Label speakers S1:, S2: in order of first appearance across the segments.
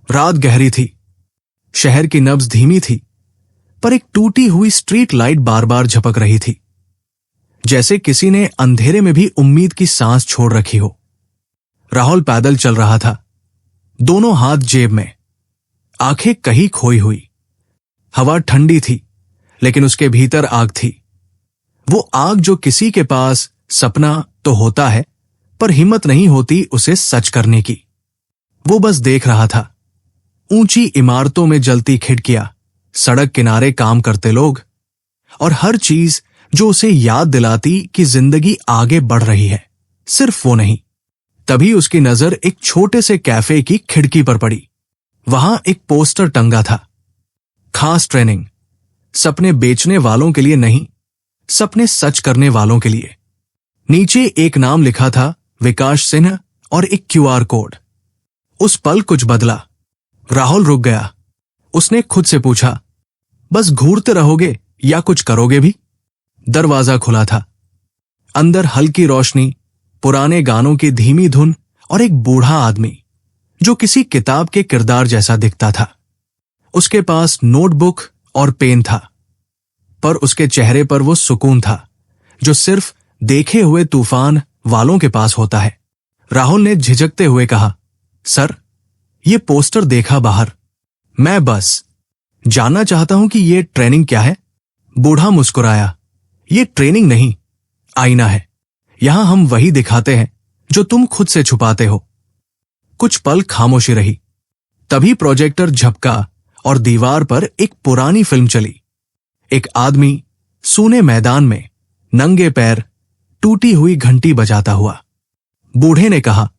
S1: रात गहरी थी, शहर की नब्ज धीमी थी, पर एक टूटी हुई स्ट्रीट लाइट बार बार झपक रही थी, जैसे किसी ने अंधेरे में भी उम्मीद की सांस छोड़ रखी हो। राहुल पैदल चल रहा था, दोनों हाथ जेब में, आंखें कहीं खोई हुई। हवा ठंडी थी, लेकिन उसके भीतर आग थी। वो आग जो किसी के पास सपना तो होता है, पर हिम्मत नहीं होती उसे सच करने की। वो बस देख रहा था, ऊंची इमारतों में जलती खिड़कियां, सड़क किनारे काम करते लोग, और हर चीज जो उसे याद दिलाती कि जिंदगी आगे बढ़ रही है। सिर्फ वो नहीं। तभी उसकी नजर एक छोटे से कैफे की खिड़की पर पड़ी। वहां एक पोस्टर टंगा था, खास ट्रेनिंग, सपने बेचने वालों के लिए नहीं, सपने सच करने वालों के लिए। नीचे एक नाम लिखा था, विकास सिन्हा, और एक क्यूआर कोड। उस पल कुछ बदला। राहुल रुक गया। उसने खुद से पूछा, बस घूरते रहोगे या कुछ करोगे भी? दरवाजा खुला था। अंदर हल्की रोशनी, पुराने गानों की धीमी धुन और एक बूढ़ा आदमी जो किसी किताब के किरदार जैसा दिखता था। उसके पास नोटबुक और पेन था, पर उसके चेहरे पर वो सुकून था जो सिर्फ देखे हुए तूफान वालों के पास होता है। राहुल ने झिझकते हुए कहा, सर, ये पोस्टर देखा बाहर, मैं बस जानना चाहता हूं कि ये ट्रेनिंग क्या है। बूढ़ा मुस्कुराया, ये ट्रेनिंग नहीं, आईना है। यहां हम वही दिखाते हैं जो तुम खुद से छुपाते हो। कुछ पल खामोशी रही, तभी प्रोजेक्टर झपका और दीवार पर एक पुरानी फिल्म चली। एक आदमी सूने मैदान में नंगे पैर टूटी हुई घंटी बजाता हुआ। बूढ़े ने कहा,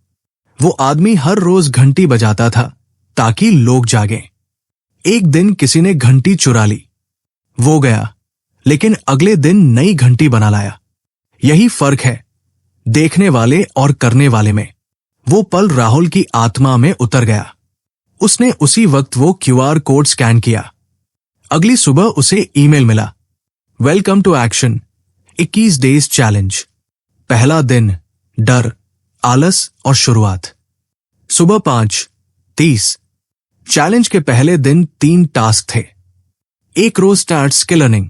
S1: वो आदमी हर रोज घंटी बजाता था ताकि लोग जागें। एक दिन किसी ने घंटी चुरा ली, वो गया, लेकिन अगले दिन नई घंटी बना लाया। यही फर्क है देखने वाले और करने वाले में। वो पल राहुल की आत्मा में उतर गया। उसने उसी वक्त वो क्यूआर कोड स्कैन किया। अगली सुबह उसे ईमेल मिला, welcome to action, 21 days challenge. पहला दिन, डर, आलस और शुरुआत। सुबह 5:30। चैलेंज के पहले दिन 3 टास्क थे। एक रोज स्टार्ट स्किल लर्निंग,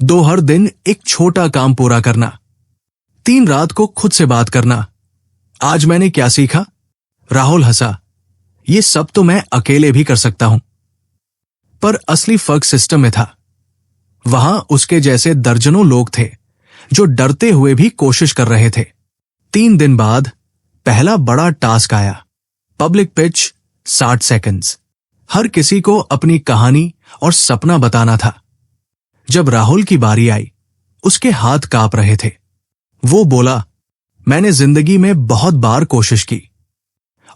S1: 2 हर दिन एक छोटा काम पूरा करना, 3 रात को खुद से बात करना। आज मैंने क्या सीखा? राहुल हंसा, ये सब तो मैं अकेले भी कर सकता हूं। पर असली फर्क सिस्टम में था। वहां उसके जैसे दर्जनों लोग थे जो डरते हुए भी कोशिश कर रहे थे। 3 दिन बाद पहला बड़ा टास्क आया, पब्लिक पिच, 60 सेकंड्स। हर किसी को अपनी कहानी और सपना बताना था। जब राहुल की बारी आई, उसके हाथ कांप रहे थे। वो बोला, मैंने जिंदगी में बहुत बार कोशिश की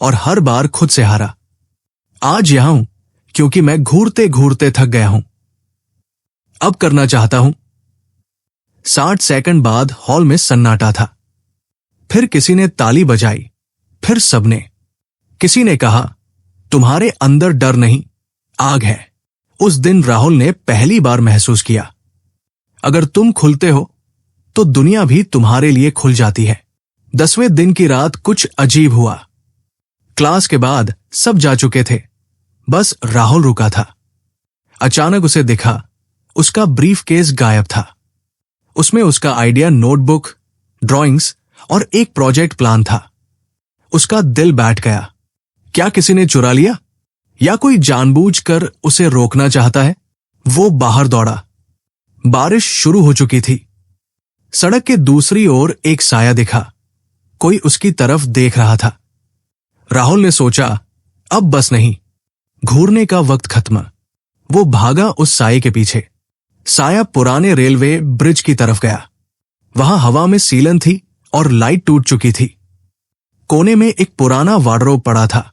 S1: और हर बार खुद से हारा। आज यहां हूं क्योंकि मैं घूरते घूरते थक गया हूं। अब करना चाहता हूं। 60 सेकंड बाद हॉल में सन्नाटा था। फिर किसी ने ताली बजाई, फिर सबने। किसी ने कहा, तुम्हारे अंदर डर नहीं, आग है। उस दिन राहुल ने पहली बार महसूस किया, अगर तुम खुलते हो तो दुनिया भी तुम्हारे लिए खुल जाती है। 10वें दिन की रात कुछ अजीब हुआ। क्लास के बाद सब जा चुके थे, बस राहुल रुका था। अचानक उसे दिखा, उसका ब्रीफ केस गायब था। उसमें उसका आइडिया नोटबुक, ड्राइंग्स और एक प्रोजेक्ट प्लान था। उसका दिल बैठ गया। क्या किसी ने चुरा लिया या कोई जानबूझकर उसे रोकना चाहता है? वो बाहर दौड़ा। बारिश शुरू हो चुकी थी। सड़क के दूसरी ओर एक साया दिखा, कोई उसकी तरफ देख रहा था। राहुल ने सोचा, अब बस नहीं, घूरने का वक्त खत्म। वो भागा उस साये के पीछे। साया पुराने रेलवे ब्रिज की तरफ गया। वहां हवा में सीलन थी और लाइट टूट चुकी थी। कोने में एक पुराना वार्डरोब पड़ा था,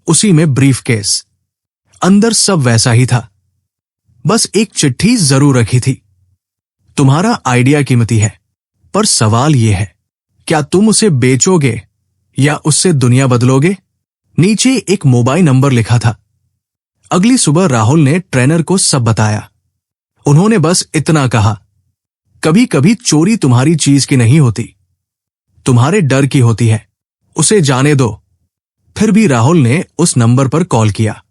S1: उसी में ब्रीफ केस। अंदर सब वैसा ही था, बस एक चिट्ठी जरूर रखी थी, तुम्हारा आइडिया कीमती है, पर सवाल यह है, क्या तुम उसे बेचोगे या उससे दुनिया बदलोगे? नीचे एक मोबाइल नंबर लिखा था। अगली सुबह राहुल ने ट्रेनर को सब बताया। उन्होंने बस इतना कहा, कभी कभी चोरी तुम्हारी चीज की नहीं होती, तुम्हारे डर की होती है, उसे जाने दो। फिर भी राहुल ने उस नंबर पर कॉल किया।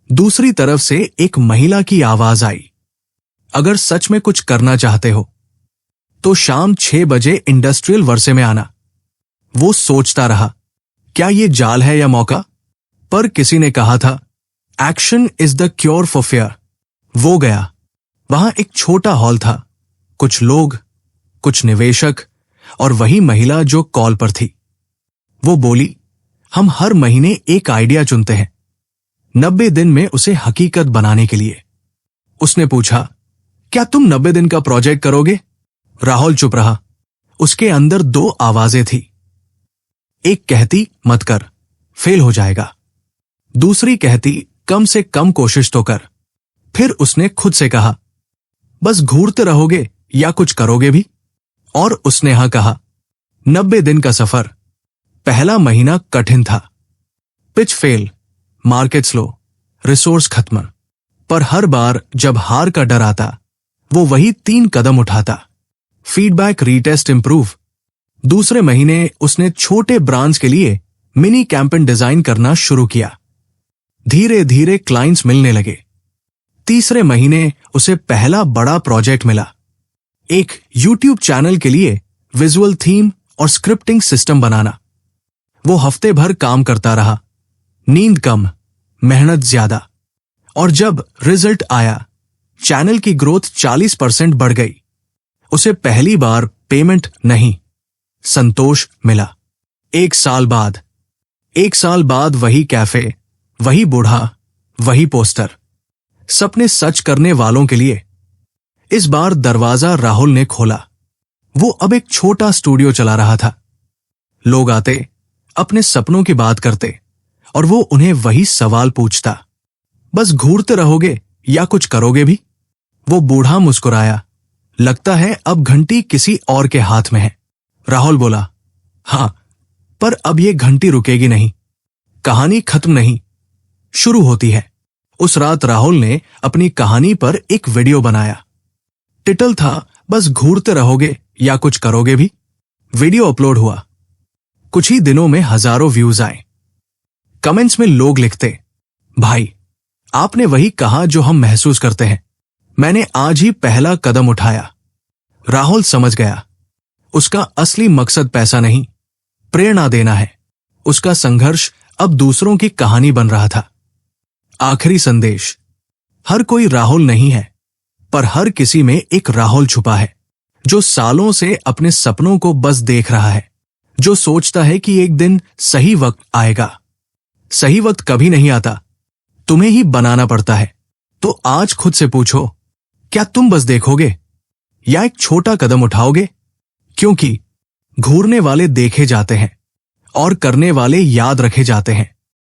S1: दूसरी तरफ से एक महिला की आवाज आई, अगर सच में कुछ करना चाहते हो तो शाम 6 बजे इंडस्ट्रियल वर्से में आना। वो सोचता रहा, क्या ये जाल है या मौका? पर किसी ने कहा था, action is the cure for fear. वो गया। वहां एक छोटा हॉल था, कुछ लोग, कुछ निवेशक और वही महिला जो कॉल पर थी। वो बोली, हम हर महीने एक आइडिया चुनते हैं, 90 दिन में उसे हकीकत बनाने के लिए। उसने पूछा, क्या तुम 90 दिन का प्रोजेक्ट करोगे? राहुल चुप रहा। उसके अंदर 2 आवाजें थी। एक कहती, मत कर, फेल हो जाएगा। दूसरी कहती, कम से कम कोशिश तो कर। फिर उसने खुद से कहा, बस घूरते रहोगे या कुछ करोगे भी? और उसने हाँ कहा। 90 दिन का सफर। पहला महीना कठिन था। Pitch fail, market slow, resource खत्म। पर हर बार जब हार का डर आता, वो वही 3 कदम उठाता। Feedback, retest, improve. दूसरे महीने उसने छोटे ब्रांड्स के लिए मिनी कैंपेन डिजाइन करना शुरू किया। धीरे धीरे क्लाइंट्स मिलने लगे। तीसरे महीने उसे पहला बड़ा प्रोजेक्ट मिला, एक यूट्यूब चैनल के लिए विजुअल थीम और स्क्रिप्टिंग सिस्टम बनाना। वो हफ्ते भर काम करता रहा, नींद कम, मेहनत ज्यादा। और जब रिजल्ट आया, चैनल की ग्रोथ 40% बढ़ गई। उसे पहली बार पेमेंट नहीं, संतोष मिला। 1 साल बाद वही कैफे, वही बूढ़ा, वही पोस्टर, सपने सच करने वालों के लिए। इस बार दरवाजा राहुल ने खोला। वो अब एक छोटा स्टूडियो चला रहा था। लोग आते, अपने सपनों की बात करते और वो उन्हें वही सवाल पूछता, बस घूरते रहोगे या कुछ करोगे भी? वो बूढ़ा मुस्कुराया, लगता है अब घंटी किसी और के हाथ में है। राहुल बोला, हां, पर अब ये घंटी रुकेगी नहीं। कहानी खत्म नहीं, शुरू होती है। उस रात राहुल ने अपनी कहानी पर एक वीडियो बनाया। टाइटल था, बस घूरते रहोगे या कुछ करोगे भी। वीडियो अपलोड हुआ। कुछ ही दिनों में हजारों व्यूज आए। कमेंट्स में लोग लिखते, भाई, आपने वही कहा जो हम महसूस करते हैं। मैंने आज ही पहला कदम उठाया। राहुल समझ गया, उसका असली मकसद पैसा नहीं, प्रेरणा देना है। उसका संघर्ष अब दूसरों की कहानी बन रहा था। आखिरी संदेश, हर कोई राहुल नहीं है, पर हर किसी में एक राहुल छुपा है, जो सालों से अपने सपनों को बस देख रहा है, जो सोचता है कि एक दिन सही वक्त आएगा। सही वक्त कभी नहीं आता, तुम्हें ही बनाना पड़ता है। तो आज खुद से पूछो, क्या तुम बस देखोगे या एक छोटा कदम उठाओगे? क्योंकि घूरने वाले देखे जाते हैं और करने वाले याद रखे जाते हैं।